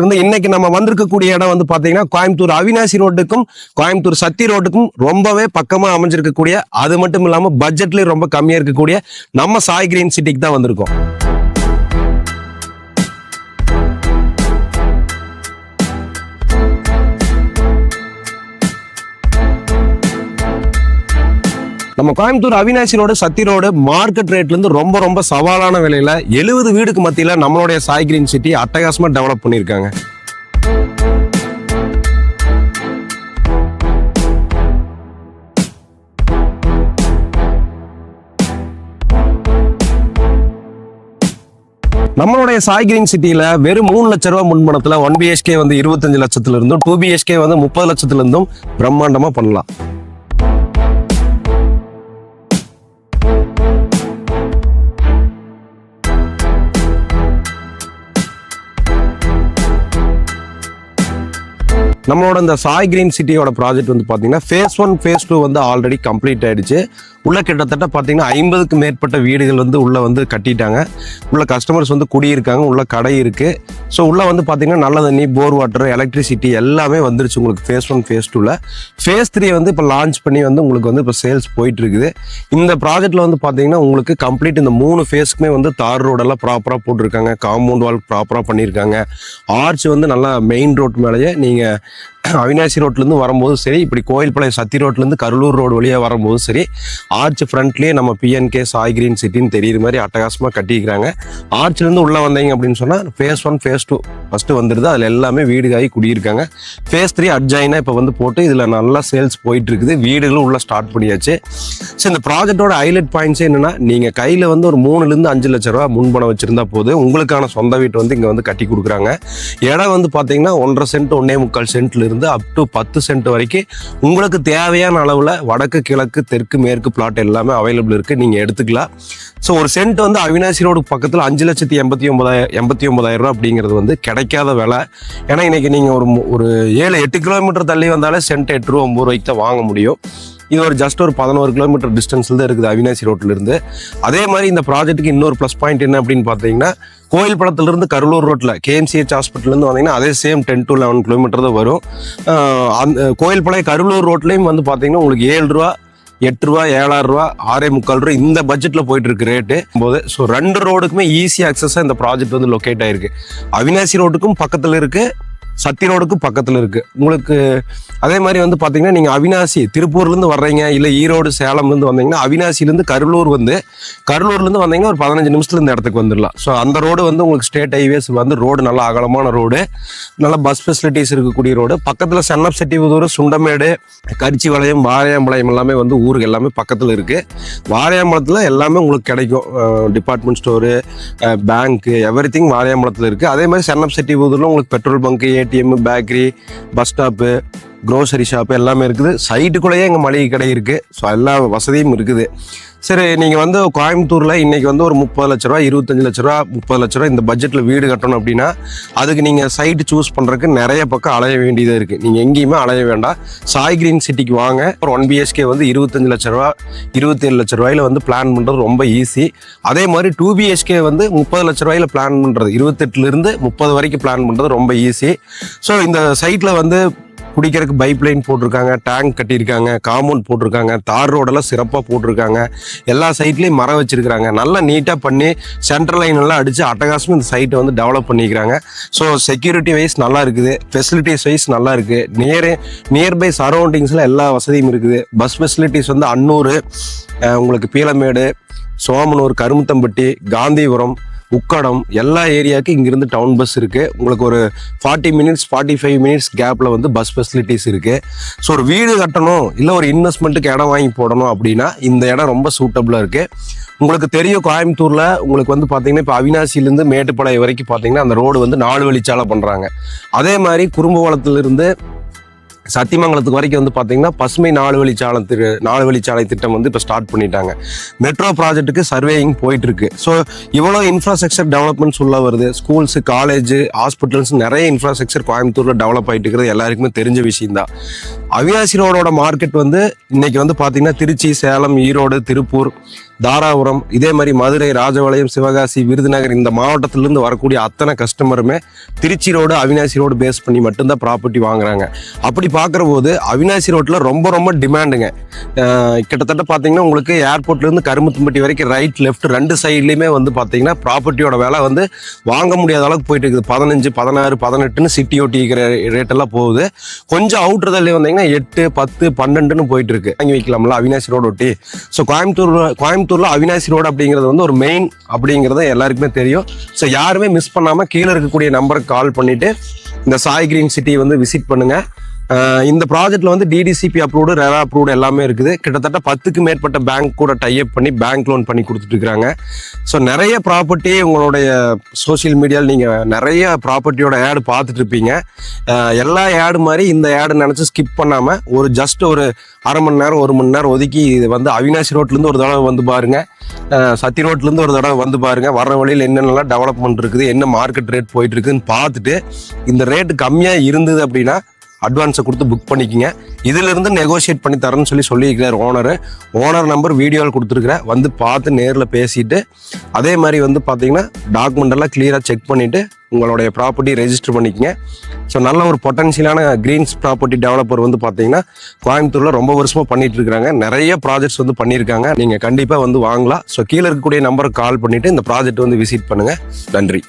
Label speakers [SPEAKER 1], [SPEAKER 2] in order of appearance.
[SPEAKER 1] இன்னைக்கு நம்ம வந்திருக்கக்கூடிய இடம் வந்து பாத்தீங்கன்னா கோயம்புத்தூர் அவினாசி ரோட்டுக்கும் கோயம்புத்தூர் சத்தி ரோட்டுக்கும் ரொம்பவே பக்கமா அமைஞ்சிருக்கக்கூடிய, அது மட்டும் இல்லாம பட்ஜெட்லயும் ரொம்ப கம்மியா இருக்கக்கூடிய நம்ம சாய் கிரீன் சிட்டிக்கு தான் வந்திருக்கோம். நம்ம கோயம்புத்தூர் அவினாசி ரோடு சத்தி ரோடு மார்க்கெட் ரேட்ல இருந்து ரொம்ப சவாலான விலையில 70 வீடுக்கு மத்தியில நம்மளுடைய சாய் கிரீன் சிட்டி அட்டகாசமா டெவலப் பண்ணியிருக்காங்க. நம்மளுடைய சாய் கிரீன் சிட்டியில வெறும் 3 லட்சம் ரூபாய் முன்பணத்துல 1 BHK வந்து 25 லட்சத்துல இருந்தும் 2 BHK வந்து 30 லட்சத்துல இருந்தும் பிரம்மாண்டமா பண்ணலாம். நம்மளோட இந்த சாய் கிரீன் சிட்டியோட ப்ராஜெக்ட் வந்து பார்த்தீங்கன்னா phase 1 phase 2 வந்து ஆல்ரெடி கம்ப்ளீட் ஆயிடுச்சு. உள்ள கிட்டத்தட்ட பார்த்தீங்கன்னா 50க்கு மேற்பட்ட வீடுகள் வந்து உள்ள வந்து கட்டிட்டாங்க. உள்ள கஸ்டமர்ஸ் வந்து குடியிருக்காங்க, உள்ள கடை இருக்கு. ஸோ உள்ள வந்து பார்த்தீங்கன்னா நல்ல தண்ணி, போர் வாட்டர், எலக்ட்ரிசிட்டி எல்லாமே வந்துருச்சு உங்களுக்கு phase 1 phase 2ல. phase 3 வந்து இப்போ லான்ச் பண்ணி வந்து உங்களுக்கு வந்து இப்போ சேல்ஸ் போயிட்டு இருக்குது. இந்த ப்ராஜெக்ட்ல வந்து பார்த்தீங்கன்னா உங்களுக்கு கம்ப்ளீட் இந்த 3 ஃபேஸ்க்குமே வந்து தார் ரோடெல்லாம் ப்ராப்பராக போட்டிருக்காங்க, காம்பவுண்ட் வால் ப்ராப்பராக பண்ணியிருக்காங்க. ஆர்ச் வந்து நல்லா மெயின் ரோட் மேலேயே நீங்கள் அவினாசி ரோட்லேருந்து வரும்போது சரி, இப்படி கோயில்பாளையம் சத்தி ரோட்லேருந்து கருளூர் ரோடு வழியாக வரும்போது சரி, ஆர்ச் ஃப்ரண்ட்லேயே நம்ம PNK சாய் கிரீன் சிட்டின்னு தெரியுற மாதிரி அட்டகாசமாக கட்டிக்கிறாங்க. ஆர்ச்லேருந்து உள்ளே வந்தீங்க அப்படின்னு சொன்னால் phase 1 phase 2 ஃபஸ்ட்டு வந்துடுது. அதில் எல்லாமே வீடுகாகி குடியிருக்காங்க. phase 3 அட்ஜாயினாக இப்போ வந்து போட்டு இதில் நல்லா சேல்ஸ் போயிட்டு இருக்குது. வீடுகளும் உள்ள ஸ்டார்ட் பண்ணியாச்சு. ஸோ இந்த ப்ராஜெக்டோட ஹைலைட் பாயிண்ட்ஸ் என்னென்னா, நீங்கள் கையில் வந்து ஒரு 3 to 5 லட்ச ரூபா முன்பணம் வச்சுருந்தா போது உங்களுக்கான சொந்த வீட்டு வந்து இங்கே வந்து கட்டி கொடுக்குறாங்க. இடம் வந்து பார்த்தீங்கன்னா 1.5 சென்ட் 1.25 சென்ட்ல இருந்து அப் டு 10 சென்ட் வரைக்கும் உங்களுக்கு தேவையான அளவில் வடக்கு கிழக்கு தெற்கு மேற்கு பிளாட் எல்லாமே அவைலபிள் இருக்கு, நீங்க எடுத்துக்கலாம். ஸோ ஒரு சென்ட் வந்து அவினாசி ரோடு பக்கத்தில் 5,89,000 ரூபா அப்படிங்கிறது வந்து கிடைக்காத விலை. ஏன்னா இன்னைக்கு நீங்க ஒரு 7-8 கிலோமீட்டர் தள்ளி வந்தாலே சென்ட் 8 ரூபா 9 ரூபாய்க்கு தான் வாங்க முடியும். இது ஒரு ஜஸ்ட் ஒரு 11 கிலோமீட்டர் டிஸ்டன்ஸ்ல தான் இருக்குது அவினாசி ரோட்ல இருந்து. அதே மாதிரி இந்த ப்ராஜெக்ட்டுக்கு இன்னொரு ப்ளஸ் பாயிண்ட் என்ன அப்படின்னு பார்த்தீங்கன்னா, கோயில்பாளையத்திலிருந்து கருளூர் ரோட்ல KMCH ஹாஸ்பிட்டல்லேருந்து வந்தீங்கன்னா அதே சேம் 10 to 11 கிலோமீட்டர் தான் வரும். அந்த கோயில்பாளையம் கருளூர் ரோட்லையும் வந்து பார்த்தீங்கன்னா உங்களுக்கு 7 ரூபா 8 ரூபா 7,000 ரூபா 6.25 ரூபா இந்த பட்ஜெட்ல போயிட்டு இருக்கு ரேட்டு போது. ஸோ 2 ரோடுக்குமே ஈஸி அக்சஸா இந்த ப்ராஜெக்ட் வந்து லொக்கேட் ஆயிருக்கு. அவினாசி ரோட்டுக்கும் பக்கத்துல இருக்கு, சத்தி ரோடுக்கு பக்கத்தில் இருக்கு உங்களுக்கு. அதே மாதிரி வந்து பார்த்தீங்கன்னா நீங்கள் அவினாசி திருப்பூர்லேருந்து வர்றீங்க, இல்லை ஈரோடு சேலம்லேருந்து வந்தீங்கன்னா அவினாசிலேருந்து கருளூர்லேருந்து வந்தீங்கன்னா ஒரு 15 நிமிஷத்துல இந்த இடத்துக்கு வந்துடலாம். ஸோ அந்த ரோடு வந்து உங்களுக்கு ஸ்டேட் ஹைவேஸ் வந்து ரோடு நல்லா அகலமான ரோடு, நல்ல பஸ் ஃபெசிலிட்டிஸ் இருக்கக்கூடிய ரோடு. பக்கத்தில் சென்னப் செட்டிபுதூர், சுண்டமேடு, கரிச்சிபாளையம், வாரியாம்பாளையம் எல்லாமே வந்து ஊருக்கு எல்லாமே பக்கத்தில் இருக்கு. வாரியாம்பாளத்தில் எல்லாமே உங்களுக்கு கிடைக்கும், டிபார்ட்மெண்ட் ஸ்டோரு, பேங்க்கு, எவ்ரிதிங் வாரியாம்பாளத்தில் இருக்கு. அதே மாதிரி சென்னப் செட்டிபுதூர்ல உங்களுக்கு petrol bunk, ATM, bakery, bus stop, grocery shop எல்லாமே இருக்குது. சைட்டுக்குள்ளேயே எங்கள் மளிகை கடை இருக்குது. ஸோ எல்லா வசதியும் இருக்குது. சரி, நீங்கள் வந்து கோயம்புத்தூரில் இன்றைக்கி வந்து ஒரு 30 லட்ச ரூபா 25 லட்ச ரூபா 30 லட்ச ரூபா இந்த பட்ஜெட்டில் வீடு கட்டணும் அப்படின்னா அதுக்கு நீங்கள் சைட்டு சூஸ் பண்ணுறதுக்கு நிறைய பக்கம் அலைய வேண்டியதாக இருக்குது. நீங்கள் எங்கேயுமே அலைய வேண்டாம், சாய் கிரீன் சிட்டிக்கு வாங்க. ஒரு 1 BHK வந்து 25 லட்ச ரூபா 27 லட்ச ரூபாயில் வந்து பிளான் பண்ணுறது ரொம்ப ஈஸி. அதே மாதிரி 2 BHK வந்து 30 லட்ச ரூபாயில் பிளான் பண்ணுறது, 28லேருந்து 30 வரைக்கும் பிளான் பண்ணுறது ரொம்ப ஈஸி. ஸோ இந்த சைட்டில் வந்து குடிக்கிறதுக்கு பைப் லைன் போட்டிருக்காங்க, டேங்க் கட்டியிருக்காங்க, காம்பவுண்ட் போட்டிருக்காங்க, தார் ரோடெல்லாம் சிறப்பாக போட்டிருக்காங்க. எல்லா சைட்லேயும் மரம் வச்சிருக்காங்க. நல்லா நீட்டாக பண்ணி சென்ட்ரல் லைன் எல்லாம் அடித்து அட்டகாசமாக இந்த சைட்டை வந்து டெவலப் பண்ணிக்கிறாங்க. ஸோ செக்யூரிட்டி வைஸ் நல்லா இருக்குது, ஃபெசிலிட்டிஸ் வைஸ் நல்லா இருக்குது. நியர்பை சரௌண்டிங்ஸில் எல்லா வசதியும் இருக்குது. பஸ் ஃபெசிலிட்டிஸ் வந்து அன்னூர், உங்களுக்கு பீளமேடு, சோமனூர், கருமுத்தம்பட்டி, காந்திபுரம், உக்கடம் எல்லா ஏரியாவுக்கு இங்கிருந்து டவுன் பஸ் இருக்கு. உங்களுக்கு ஒரு 40 minutes 45 minutes கேப்ல வந்து பஸ் ஃபெசிலிட்டிஸ் இருக்கு. ஸோ ஒரு வீடு கட்டணும் இல்லை ஒரு இன்வெஸ்ட்மெண்ட்டுக்கு இடம் வாங்கி போடணும் அப்படின்னா இந்த இடம் ரொம்ப சூட்டபிளா இருக்கு. உங்களுக்கு தெரியும், கோயம்புத்தூர்ல உங்களுக்கு வந்து பாத்தீங்கன்னா இப்போ அவினாசியிலிருந்து மேட்டுப்பாளையம் வரைக்கும் பாத்தீங்கன்னா அந்த ரோடு வந்து 4 வழிச்சாலை பண்றாங்க. அதே மாதிரி குறும்புவளத்திலிருந்து சத்தியமங்கலத்துக்கு வரைக்கும் வந்து பார்த்தீங்கன்னா பசுமை 4 வழிச்சாலை திட்டம் வந்து இப்போ ஸ்டார்ட் பண்ணிட்டாங்க. மெட்ரோ ப்ராஜெக்ட்டுக்கு சர்வேயிங் போயிட்டு இருக்கு. ஸோ இவ்வளோ இன்ஃப்ராஸ்ட்ரக்சர் டெவலப்மெண்ட்ஸ் உள்ள வருது. ஸ்கூல்ஸு, காலேஜ், ஹாஸ்பிட்டல்ஸ் நிறைய இன்ஃப்ராஸ்ட்ரக்சர் கோயம்புத்தூரில் டெவலப் ஆகிட்டு இருக்கிறது எல்லாருக்குமே தெரிஞ்ச விஷயம் தான். அவினாசி ரோடோட மார்க்கெட் வந்து இன்னைக்கு வந்து பார்த்தீங்கன்னா திருச்சி, சேலம், ஈரோடு, திருப்பூர், தாராபுரம், இதே மாதிரி மதுரை, ராஜபாளையம், சிவகாசி, விருதுநகர் இந்த மாவட்டத்திலிருந்து வரக்கூடிய அத்தனை கஸ்டமருமே Trichy road, Avinashi road base பண்ணி மட்டும்தான் ப்ராப்பர்ட்டி வாங்குறாங்க. அப்படி பார்க்குற போது அவினாசி ரோட்டில் ரொம்ப ரொம்ப டிமாண்டுங்க. கிட்டத்தட்ட பார்த்தீங்கன்னா உங்களுக்கு ஏர்போர்ட்லேருந்து கரும்புத்தும்பட்டி வரைக்கும் ரைட் லெஃப்ட் 2 சைட்லேயுமே வந்து பார்த்தீங்கன்னா ப்ராப்பர்ட்டியோட விலை வந்து வாங்க முடியாத அளவுக்கு போயிட்டு இருக்குது. 15, 16, 18ன்னு சிட்டி ஒட்டி இருக்கிற ரேட்டெல்லாம் போகுது. கொஞ்சம் அவுட்டர் தள்ளி வந்தீங்கன்னா 8, 10, 12ன்னு போயிட்டு இருக்கு. வாங்கி வைக்கலாம்ல அவினாசி ரோடு ஒட்டி. ஸோ கோயம்புத்தூர்ல அவினாசி ரோடு அப்படிங்கிறது வந்து ஒரு மெயின் அப்படிங்கிறது எல்லாருக்குமே தெரியும். ஸோ யாருமே மிஸ் பண்ணாமல் கீழே இருக்கக்கூடிய நம்பருக்கு கால் பண்ணிட்டு இந்த சாய் கிரீன் சிட்டியை வந்து விசிட் பண்ணுங்க. இந்த ப்ராஜெக்ட்ல வந்து டிடிசிபி அப்ரூவ்டு, ரெரா அப்ரூவ்டு எல்லாமே இருக்குது. கிட்டத்தட்ட 10க்கு மேற்பட்ட பேங்க் கூட டைப் பண்ணி பேங்க் லோன் பண்ணி கொடுத்துட்டு இருக்காங்க. ஸோ நிறைய ப்ராப்பர்ட்டி உங்களுடைய சோசியல் மீடியாவில் நீங்கள் நிறைய ப்ராப்பர்ட்டியோட ஆடு பார்த்துட்டு இருப்பீங்க. எல்லா ஆடு மாதிரி இந்த ஆடு நினச்சி ஸ்கிப் பண்ணாமல் ஒரு ஜஸ்ட் ஒரு அரை மணி நேரம் 1 மணி நேரம் ஒதுக்கி இது வந்து அவினாசி ரோட்லேருந்து ஒரு தடவை வந்து பாருங்க, சத்தி ரோட்லேருந்து ஒரு தடவை வந்து பாருங்க, வர்ற வழியில் என்னென்னலாம் டெவலப்மெண்ட் இருக்குது, என்ன மார்க்கெட் ரேட் போயிட்டு இருக்குன்னு பார்த்துட்டு இந்த ரேட்டு கம்மியாக இருந்தது அப்படின்னா அட்வான்ஸை கொடுத்து புக் பண்ணிக்கோங்க. இதிலிருந்து நெகோஷியேட் பண்ணி தரேன்னு சொல்லியிருக்கிறார் ஓனர் நம்பர் வீடியோவில் கொடுத்துருக்குறேன். வந்து பார்த்து நேரில் பேசிட்டு அதே மாதிரி வந்து பார்த்தீங்கன்னா டாக்குமெண்ட் எல்லாம் கிளியராக செக் பண்ணிவிட்டு உங்களுடைய ப்ராப்பர்ட்டி ரெஜிஸ்டர் பண்ணிக்கங்க. ஸோ நல்ல ஒரு பொட்டன்ஷியலான கிரீன்ஸ் ப்ராப்பர்ட்டி டெவலப்பர் வந்து பார்த்தீங்கன்னா கோயம்புத்தூரில் ரொம்ப வருஷமாக பண்ணிட்டு இருக்காங்க. நிறைய ப்ராஜெக்ட்ஸ் வந்து பண்ணியிருக்காங்க. நீங்கள் கண்டிப்பாக வந்து வாங்கலாம். ஸோ கீழே இருக்கக்கூடிய நம்பருக்கு கால் பண்ணிவிட்டு இந்த ப்ராஜெக்ட் வந்து விசிட் பண்ணுங்கள். நன்றி.